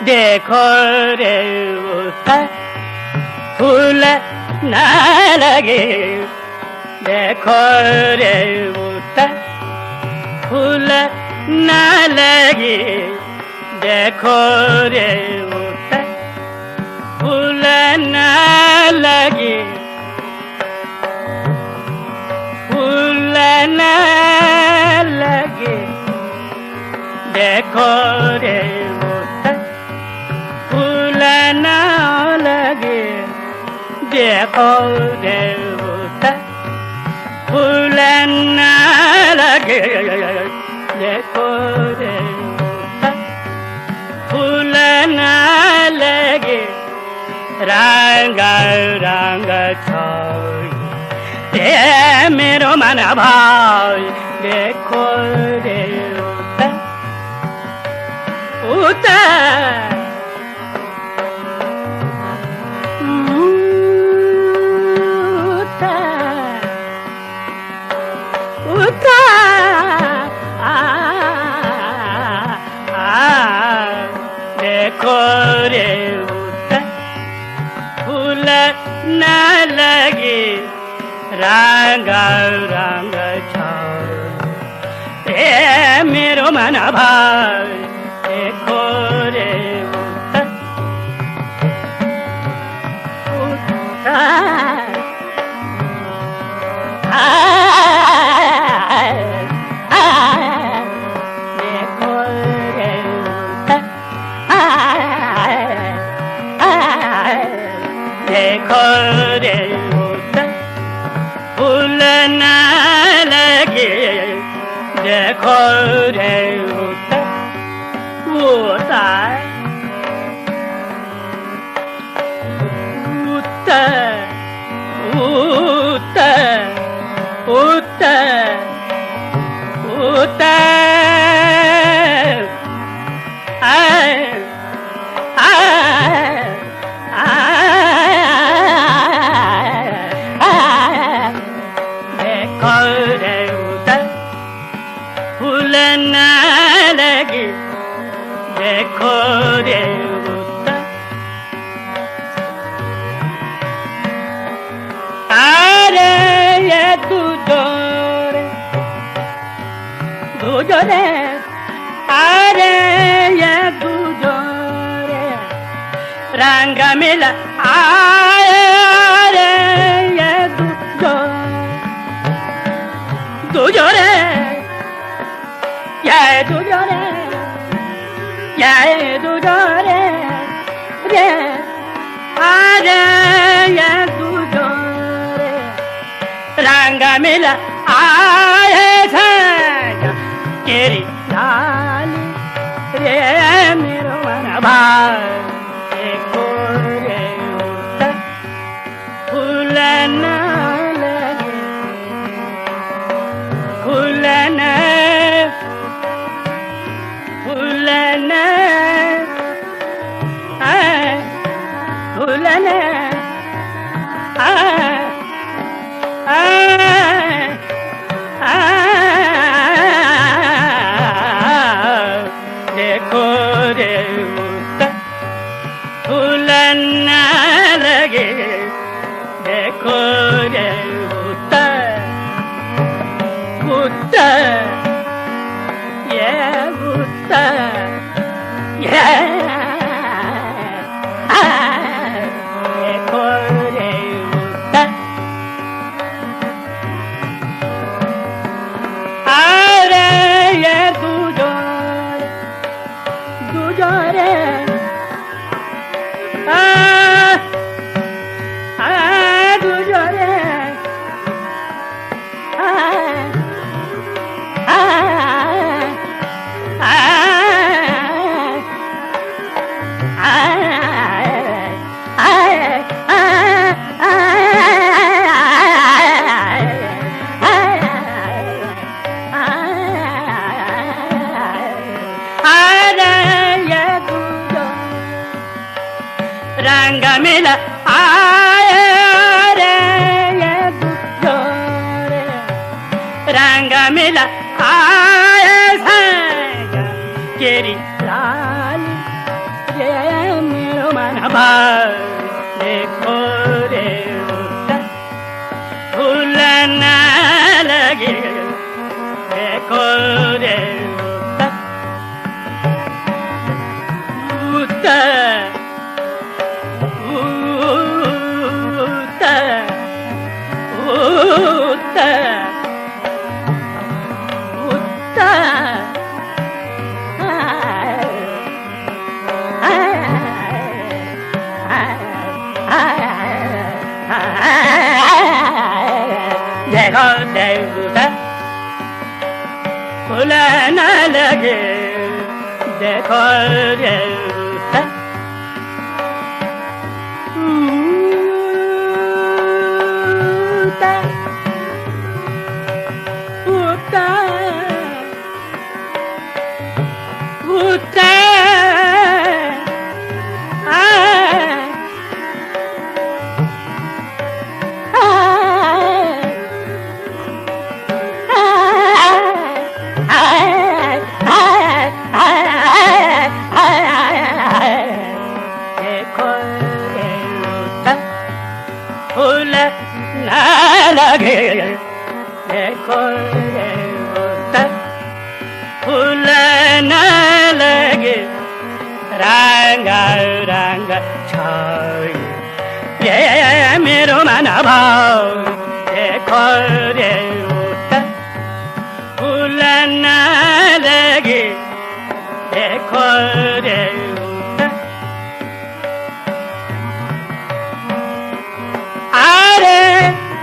देखो रे उतर फूल न लगे, देखो रे उतर फूल न लगे, देखो रे उतर फूल न लगे, फूल न लगे, देखो रे उतर फूल न लगे, देखो रे उतर फूल न लगे, देखो रे उतर फूल न लगे, रंग रंग छोड़ दे मेरो मन भाई, देखो रे उतर उतर देखो रे उतर फूल न लगे, रंग रंग छोड़ दे मेरो मन भाई, देखो रे उतर उतर देखो रे उतर फूल न लगे, देखो रे उतर उतर उतर उतर उतर देखो रे उतर फूल न लगे, देखो रे उतर अरे ये तुझोरे तुझोरे, अरे ये तुझोरे रंग मिला अरे ये तुझोरे ये तुझोरे ये तुझोरे रे, अरे ये तुझोरे रंग मिला आए थे तेरी लाली रे मेरो मन भाई, देखो रे उतर फूल न लगे, फूल न फूल न फूल न देखो रे उतर फूल न लगे, देखो रे उतर उतर ये उतर ये देखो रे उतर अरे ये तुझोरे तुझोरे तुझोरे रंग मिला आए रे ये तुझोरे रंग मिला आए संग तेरी भाव देखो रे फूल न लगे देखो रे देखो देवता फूल न लगे देखो देवता फूल न लगे देखो फूल न लगे रंग रंग छाई ये मेरो मन भाव देखो रे फूल न लगे देखो रे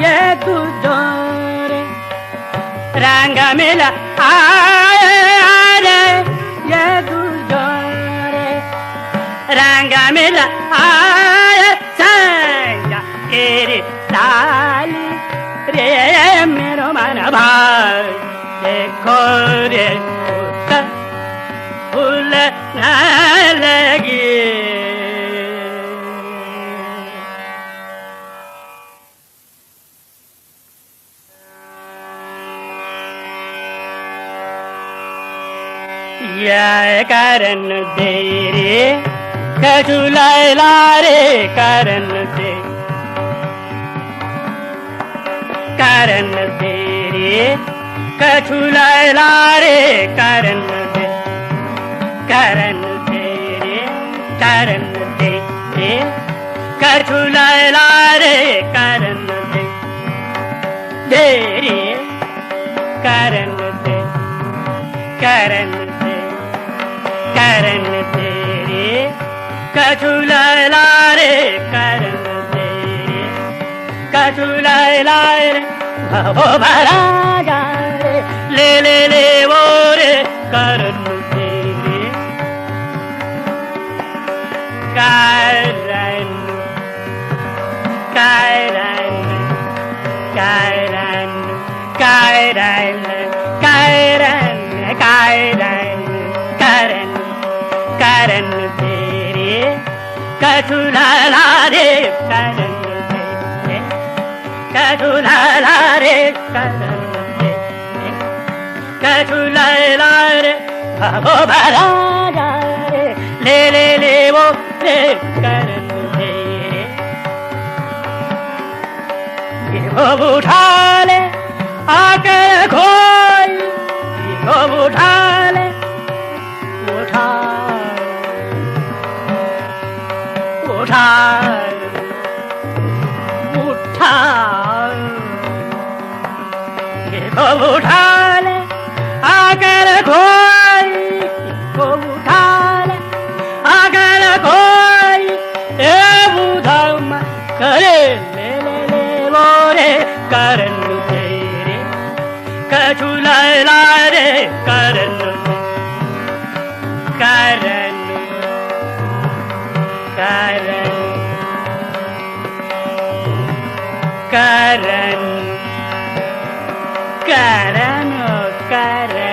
ये तुझो रे रंग मिला आरे ये तुझो रे रंग मिला आरे संग तेरी साली रे मेरो मन भाव देखो रे फूल न लगी या करन दे रे कजुला रे करन दे रे कजुला रे करन दे रे कजुला रे करन दे रे करन दे करन तेरे कछुला रे करन तेरे कछुला रे भवो भरा जा रे ले वो रे करन तेरे करन करन करन करन करन करन करन करन तेरे कछुला रे करन तेरे कछुला रे करन तेरे कछुला रे भवो भरा जा रे ले वो रे करन तेरे वो उठा ले आकर खोई वो उठा ले उठा उठा उठा वो उठा ले आकर खोई वो उठा ले आकर खोई ए बुधम करे ले वो रे करन तेरे कछुला रे करन करन करन करन करन करन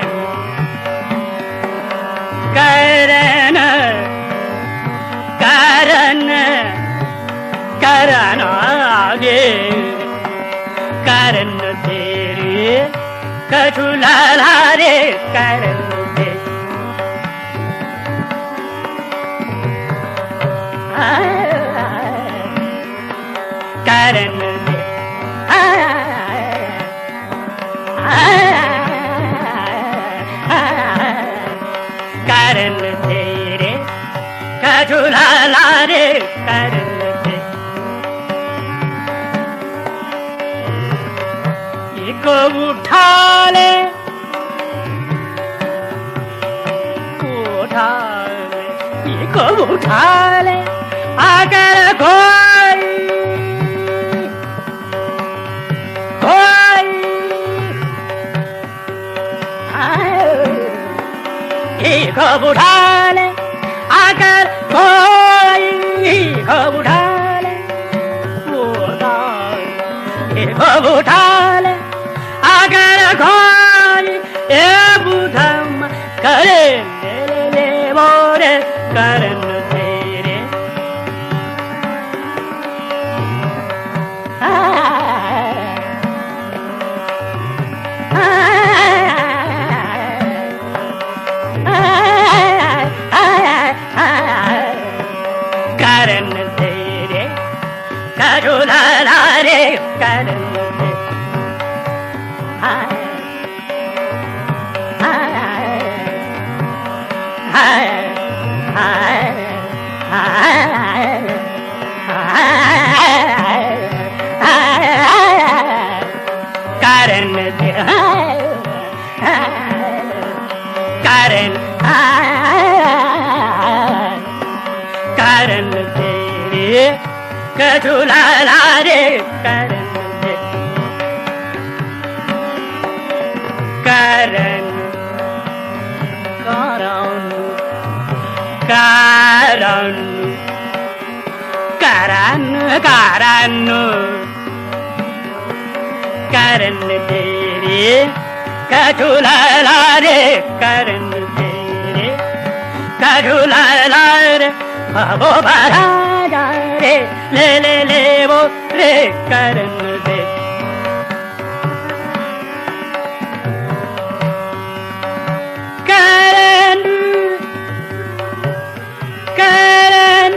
करन करन करन आगे करन तेरे कछुला रे करन तेरे झूला रे करन दे को उठा ले को उठा ले अगर कोई को उठा ले अगर कोई को उठा ले को उठा ले अगर कोई ए बुधम करे ले मोरे करन तेरे करन तेरे करुणा रे करन Karen Karen तेरे कठुला रे Karen Karen Karen Karen Karen Karen तेरे कठुला रे Karen तेरे कठुला रे बाबो बारा रे ले वो रे Karen दे Karen Karen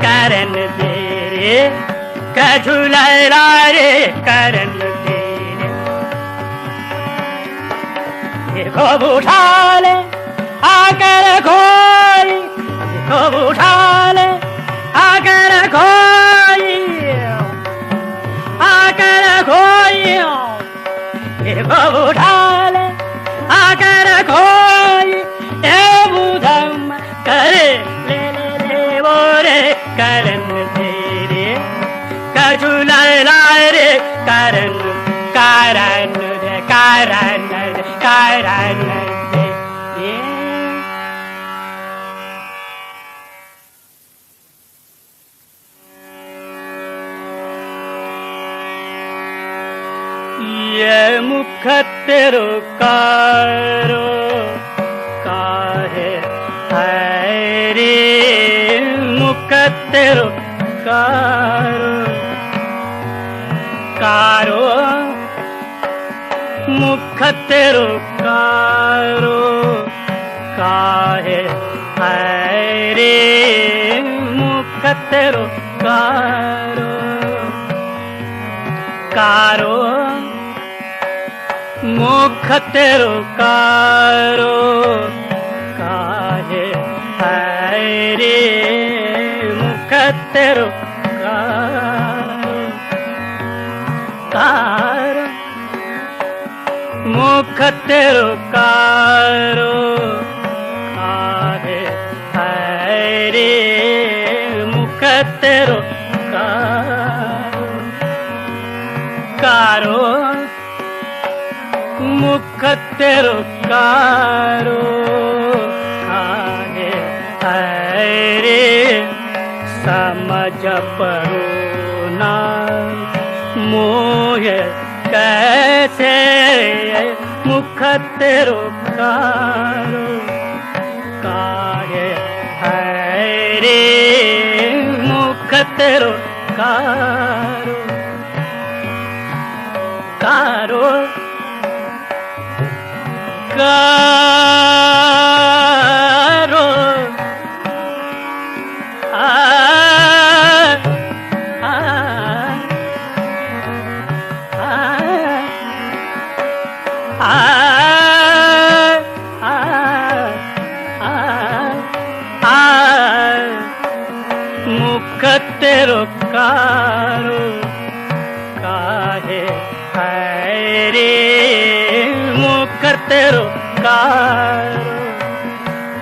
Karen तेरे कठुला रे Karen तेरे को उठा ले आकर कोई को उठा ले आकर कोई को उठा ले आकर कोई ए बुधम करे ले वो रे Karen तेरे कठुला रे Karen Karen Karen Karen ये मुख तेरो कारो काहे रे मुख तेरो कारो मुख तेरो कारो काहे रे मुख तेरो कारो मुख तेरो कारो काहे रे मुख तेरो कारो मुख तेरो कारो काहे रे मुख तेरो कारो मुख तेरो कारो काहे रे समझ परो ना मोह कैसे मुख तेरो कारो काहे रे मुख तेरो कारो कारो कारो आ आ आ आ मुख तेरो कारो काहे है रे मुख तेरो कारो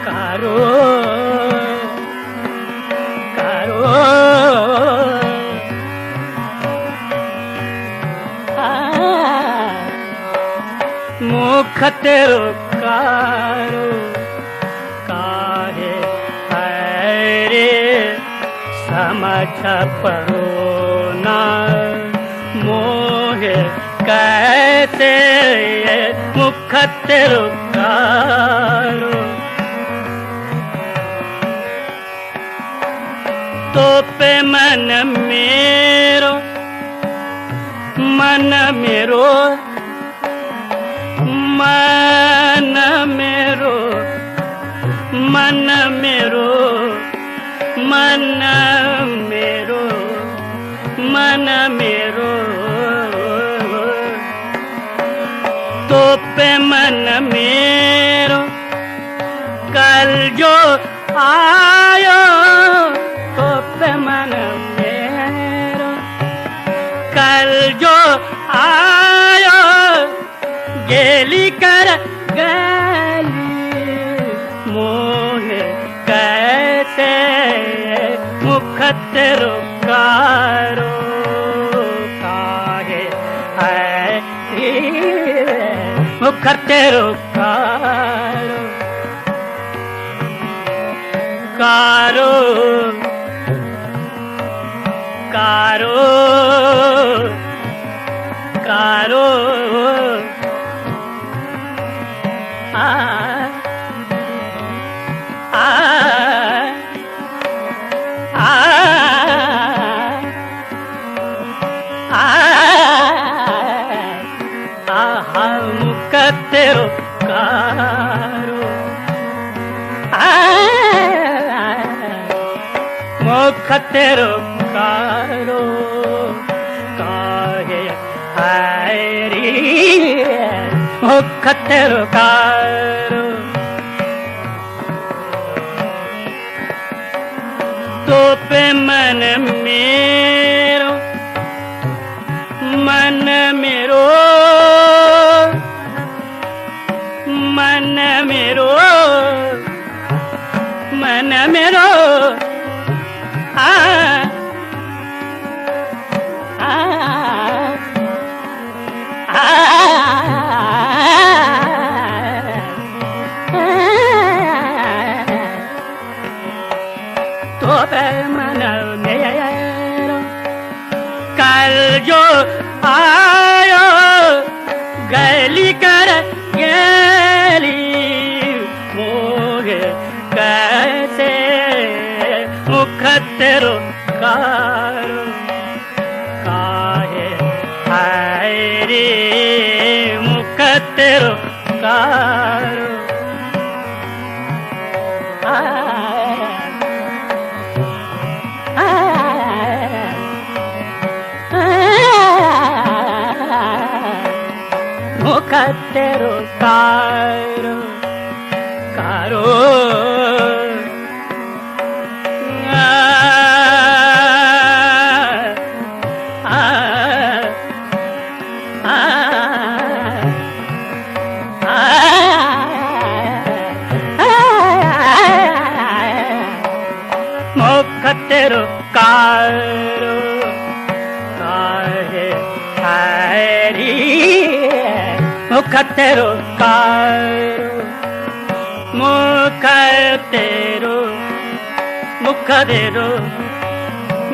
कारो कारो मुख तेरो कारो काहे है रे समझ परो ना मोहे कैसे मुख तेरो कारो तो पे मन मेरो मन मेरो मन मेरो मन मेरो मन मेरो मन मेरो तो पे मन मेरो कल जो आयो तो पे मन मेरो कल जो आयो गेली कर गली मोहे कैसे मुख तेरो कारो काहे है मुख तेरो कारो कारो कारो कारो आ आ आ आ मुख तेरो कारो मुख तेरो कारो काहे है रे मुख तेरो कारो तो पे मन मेरो मन मेरो मन मेरो मन मेरो आ आ आ तो पे मन मेरो कल जो आयो गली कर गली मोहे कैसे मुख तेरो कारो काहे है रे मुख तेरो कारो मुख तेरो कारो कारो मुख तेरो कारो काहे है रे मुख तेरो कारो मुख तेरो मुख तेरो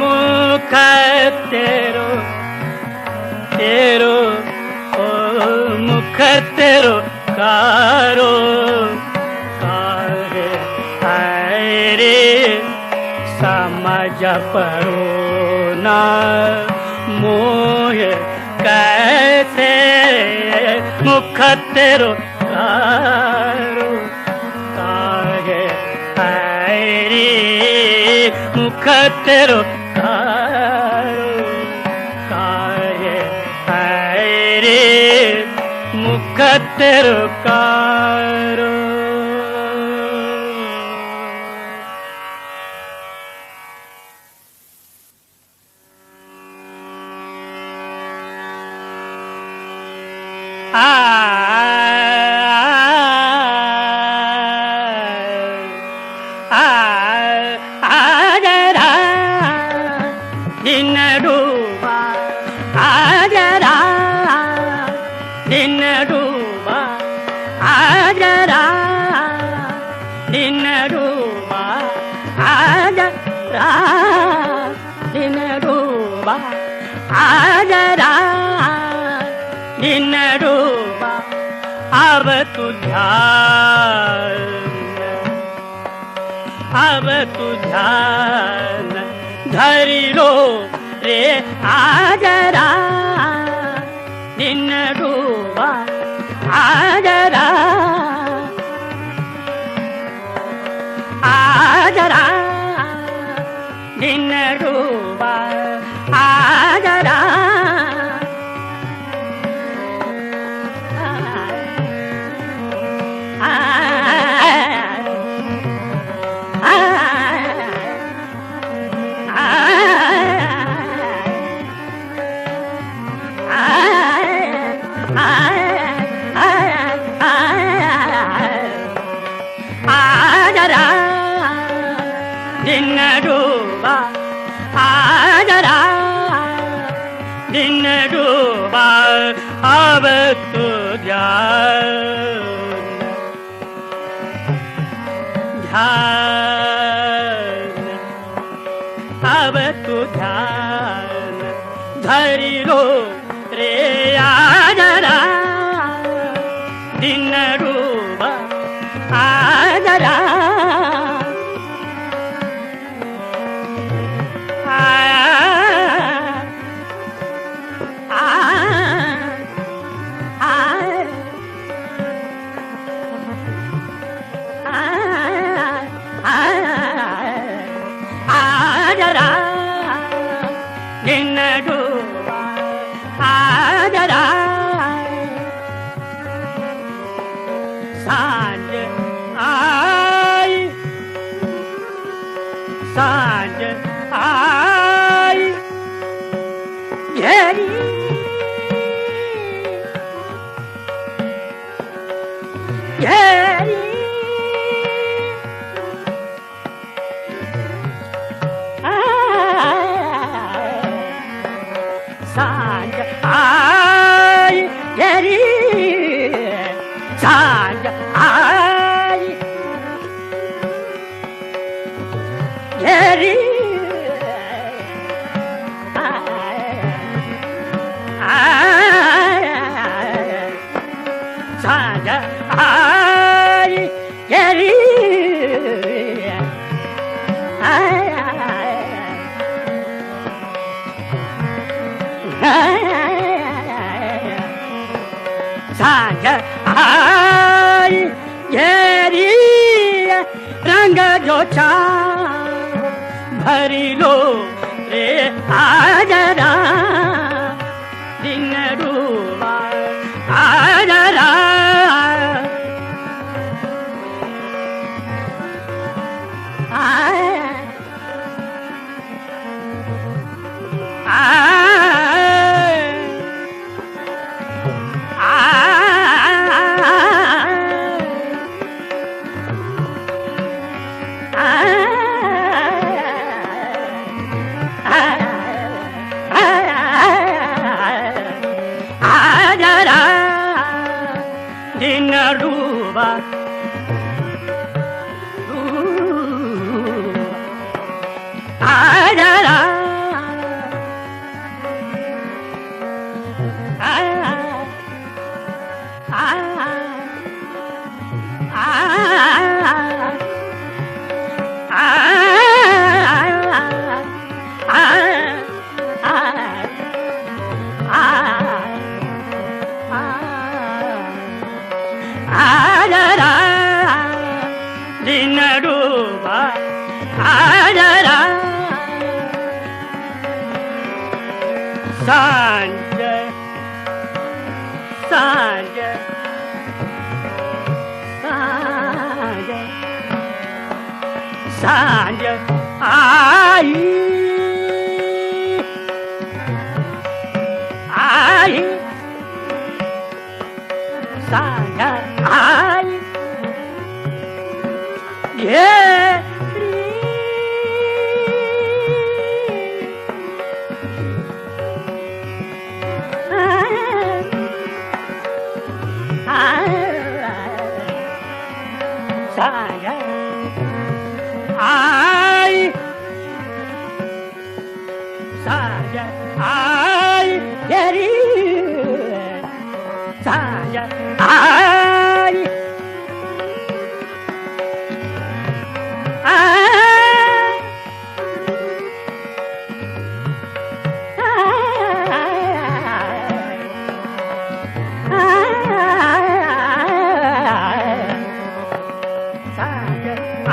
मुख तेरो तेरो ओ मुख तेरो कारो काहे है रे समझ परो ना मोह कैसे मुख तेरो कारो काहे हैरी मुख तेरो कारो काहे हैरी मुख तेरो कारो दिन डूबा आजरा दिन डूबा आजरा दिन डूबा आजरा दिन डूबा आजरा दिन डूबा अब तुझा धरी लो रे आजरा दिन डूबा आजरा आजरा दिन डूबा आजरा दिन डूबा आजरा दिन डूबा अब तू ध्यान अब तू ध्यान धरी लो रे आजरा दिन डूबा आजरा आजरा दिन डूबा आजरा सांझ आई घेरी घेरी सांझ आई घेरी सांझ आई घेरी सांझ आई घेरी सांझ आई घेरी रंग जो चा भरी लो रे आजरा दिन डूबा आजरा आजरा दिन डूबा आजरा सांझ आई आई सांझ आई ये आई सांझ आई तेरी सांझ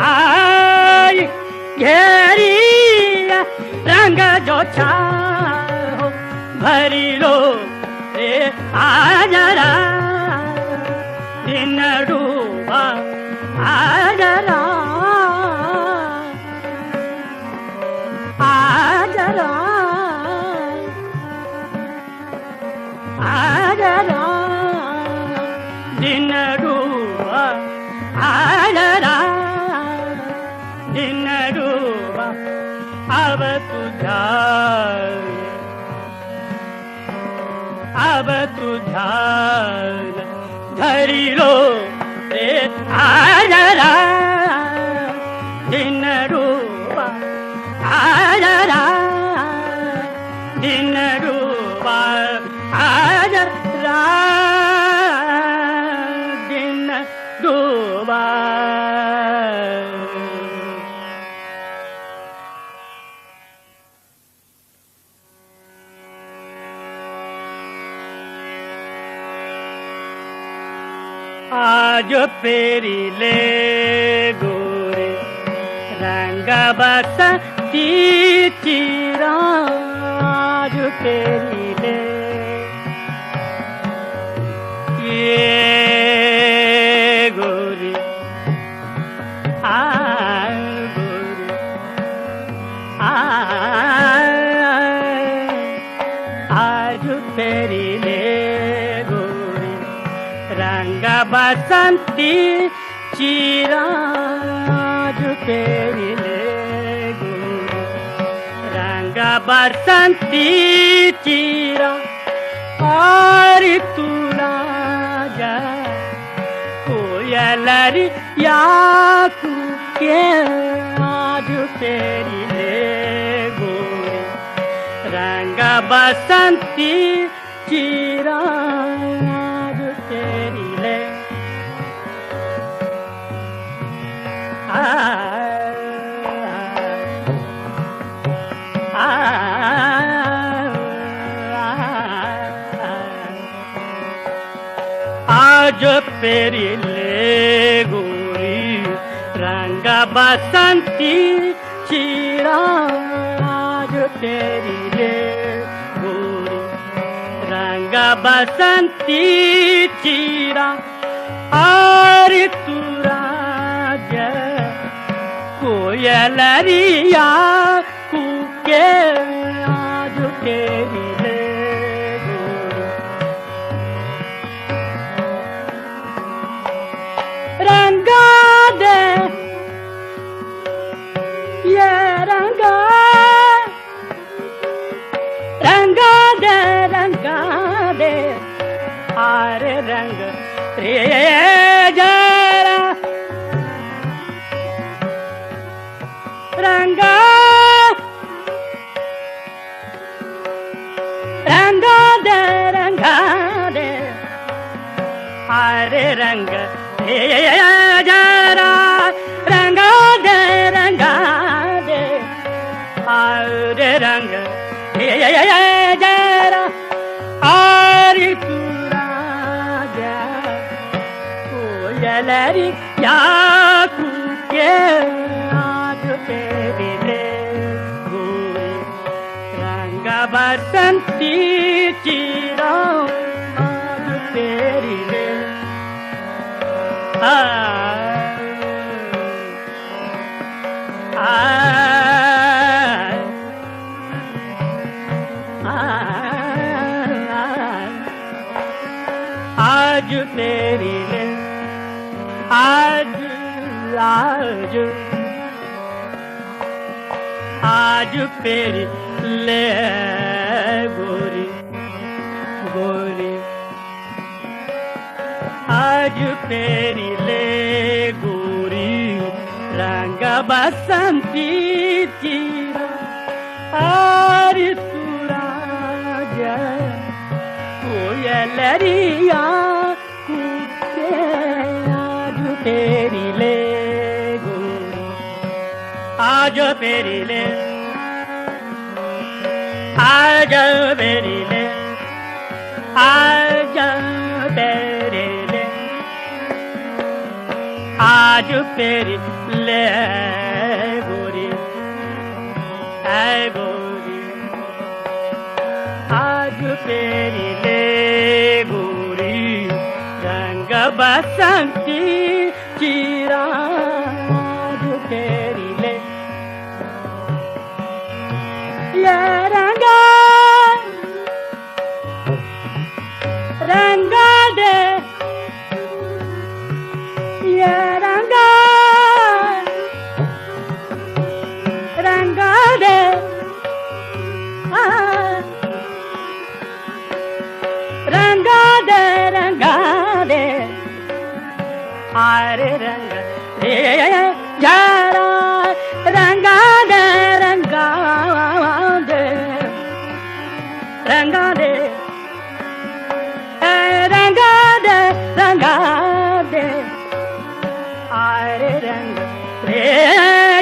आई घेरी रंग जो चाहो भरी लो रे आजरा दिन डूबा आजरा आजरा आजरा दिन डूबा आजरा दिन डूबा अब तुझा धरी लो रे आजरा दिन डूबा आजरा दिन डूबा आजरा दिन डूबा आज पेरी ले गोरे रंग बसती चिरा आज पेरी ले ये गोरी गोरी आज पेरी ले रंग बसंती चिराज तेरी ले गोरी रंग बसंती चिरा और तू राजा कोयलरी या के आज तेरी ले गोरी रंग बसंती चिरा तेरी ले आज पेरी ले गोरी रंग बसंती चिरा आज तेरी ले गोरी रंग बसंती चिरा और तू राजा कोयलरिया कुके आज तेरी ले गोरी रंगा दे ये रंगा रंगा दे आरे रंग रे जरा रंगा दे आरे रंग रे जरा रंगा दे आरे रंग रे जरा आरे तू राजा कोयलरी या कुके आज तेरी ले गोरी रंग बसंती चिरा आज तेरी ले आज आज तेरी ले गोरी गोरी आज तेरी ले गोरी रंग बसंती चीरा आर तुरा जय कोयलरिया कूके आज तेरी ले गोरी आज तेरी ले आज तेरी ले आज तेरी ले आज तेरी ले गोरी ऐ गोरी आज तेरी ले गोरी रंग बसंती चीरा आज तेरी ले ये रंगा रंगा दे ये रंगा रंगा दे रंगा दे रंगा दे अरे रंग रे जरा रंगा दे रंगा दे रंगा दे रंगा दे रंगा दे अरे रंग रे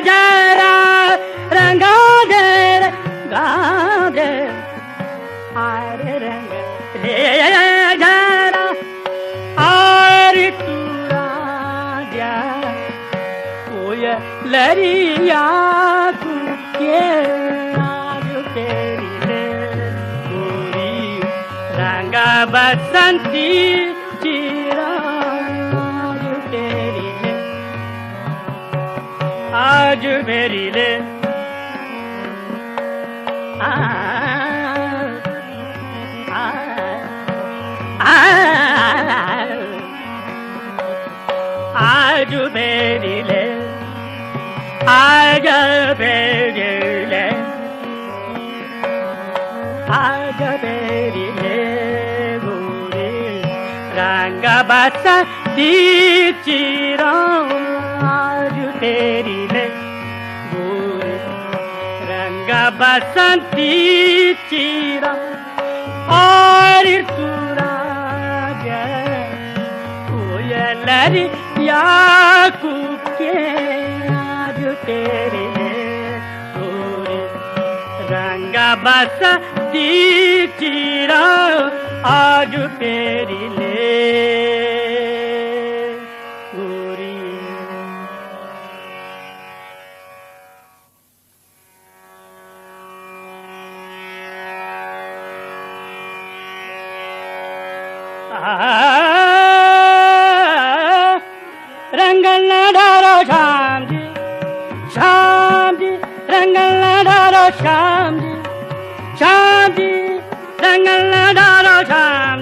जरा रंगा दे रंगा दे अरे रंग रे जरा अरे तुरा जा कोयलरिया कूके आज तेरी ले गोरी रंग बसंती चीरा आज तेरी ले आज मेरी ले आज मेरी ले आज मेरी ले आज मेरी ले गोरी रंग बसंती चीरा आज तेरी ले गोरी रंग बसंती चीरा और तुरा जय कोयलरिया कूके आज तेरी ले गोरी रंग बसंती चीरा आज तेरी ले गोरी रंगल न डारो श्याम जी रंगल न डारो श्याम जी रंगल न डारो श्याम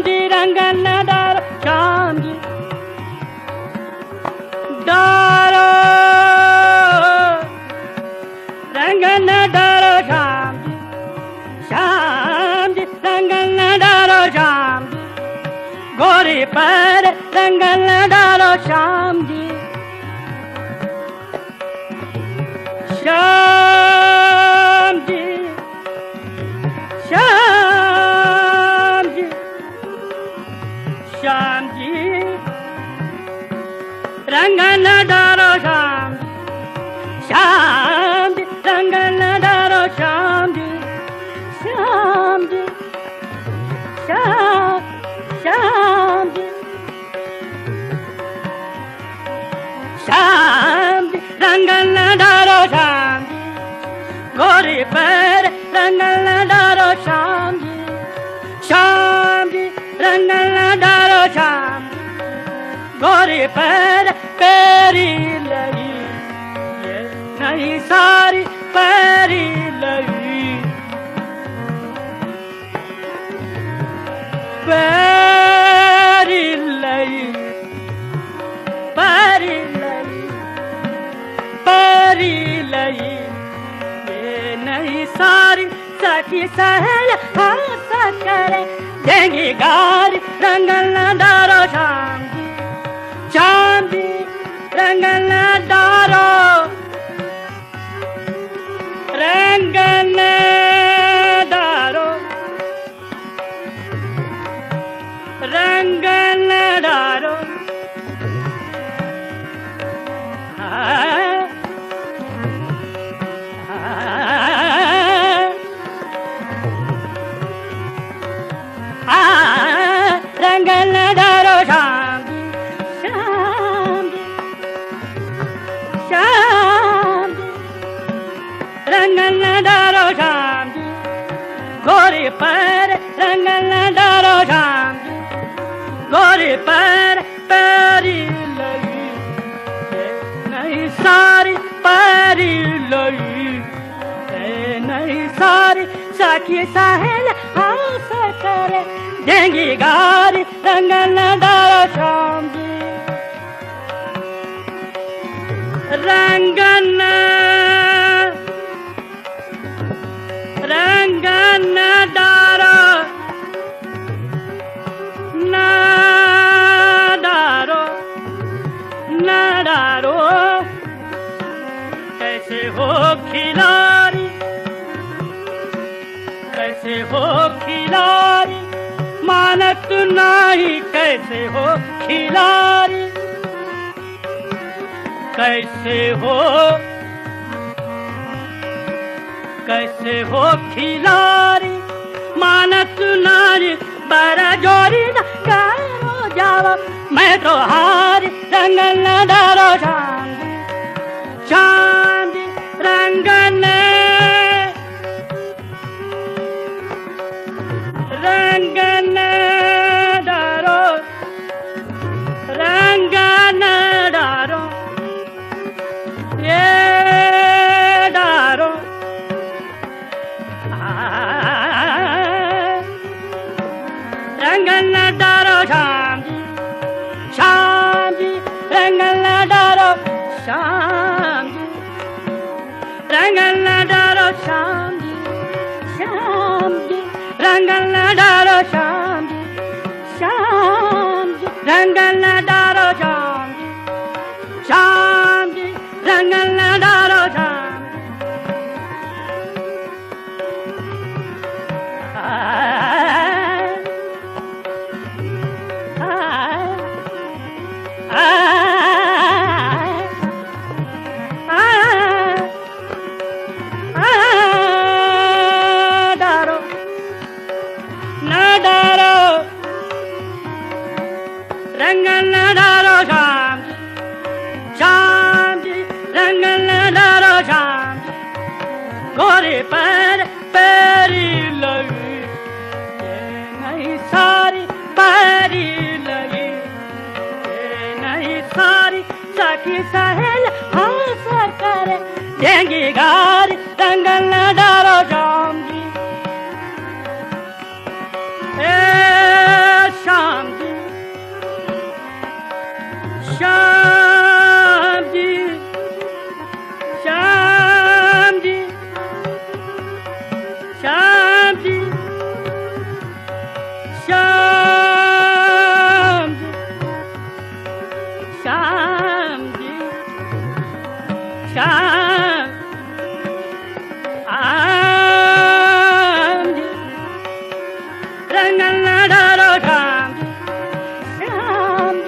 जी रंगल न डारो श्याम जी डारो रंगल न डारो श्याम जी रंगल न डारो श्याम जी गोरी पर रंगल न डालो श्याम जी श्याम जी श्याम जी श्याम जी रंगल न डालो श्याम जी रंगल न डालो श्याम जी श्याम जी श्याम जी रंगल न डारो श्याम जी गोरी पर रंगल न डारो श्याम जी रंगल न डारो श्याम गोरी पर पेरी लगी ये नहीं सारी पेरी लगी पेरी लगी लई परी लई ये नहीं सारी सखी सहेल हंस करे देंगी गारी रंगल डारो शाम जी रंगल डारो रंगल डारो रंगल डारो रंगल डारो शाम शाम रंगल डारो शाम गोरी पर रंगल डारो शाम गोरी पर परी लगी नहीं सारी परी लगी नहीं सारी सखी सहेल हंस करे देंगी गारी रंगल डारो शाम जी रंगन रंगन डारो ना डारो ना डारो कैसे हो खिलाड़ी कैसे हो खिलाड़ी मानत नहीं कैसे हो खिलाड़ी कैसे हो खिलाड़ी मानत नारी बड़ा जोरी न करो जाओ मैं तो हारी रंगल डारो चांदी रंगल रंगल डारो रंगल डारो ये डारो रंगल डारो शाम जी रंगल डारो शाम जी रंगल डारो शाम जी रंगल डारो शाम जी रंगल डारो शाम जी रंगल डारो शाम डारो ना डारो रंगल डारो शाम जी रंगल डारो शाम गोरी पर परी लगी नहीं सारी परी लगी नहीं सारी सखी सहेल हंस करे देंगी गारी रंगल डारो शाम जी शाम जी शाम जी शाम जी शाम जी शाम जी शाम जी शाम आम जी रंगल डारो शाम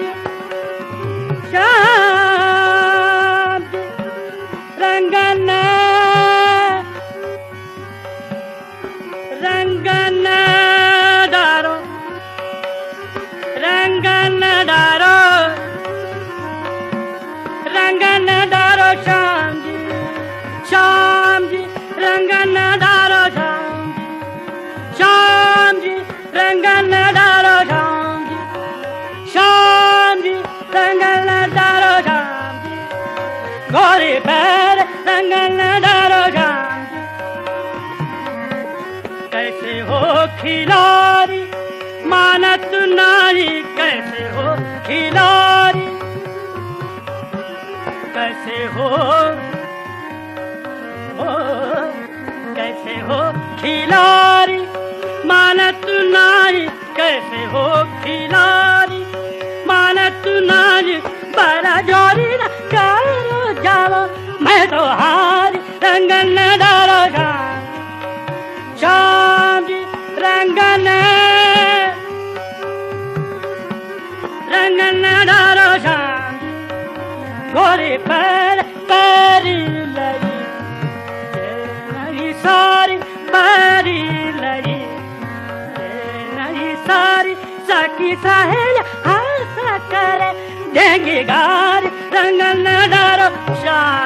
जी शाम जी रंगल रंगल डारो रंगल डारो रंगल डारो शाम जी रंगल डारो शाम जी रंगल डारो शाम जी रंगल डारो शाम जी गोरी पैर रंगल डारो शाम जी कैसे हो खिलाड़ी मानत नारी कैसे हो खिलाड़ी गोरी पर परी लगी नहीं सारी परी लगी नहीं सारी सखी सहेल हंस करे देंगे गार रंग न डारो शान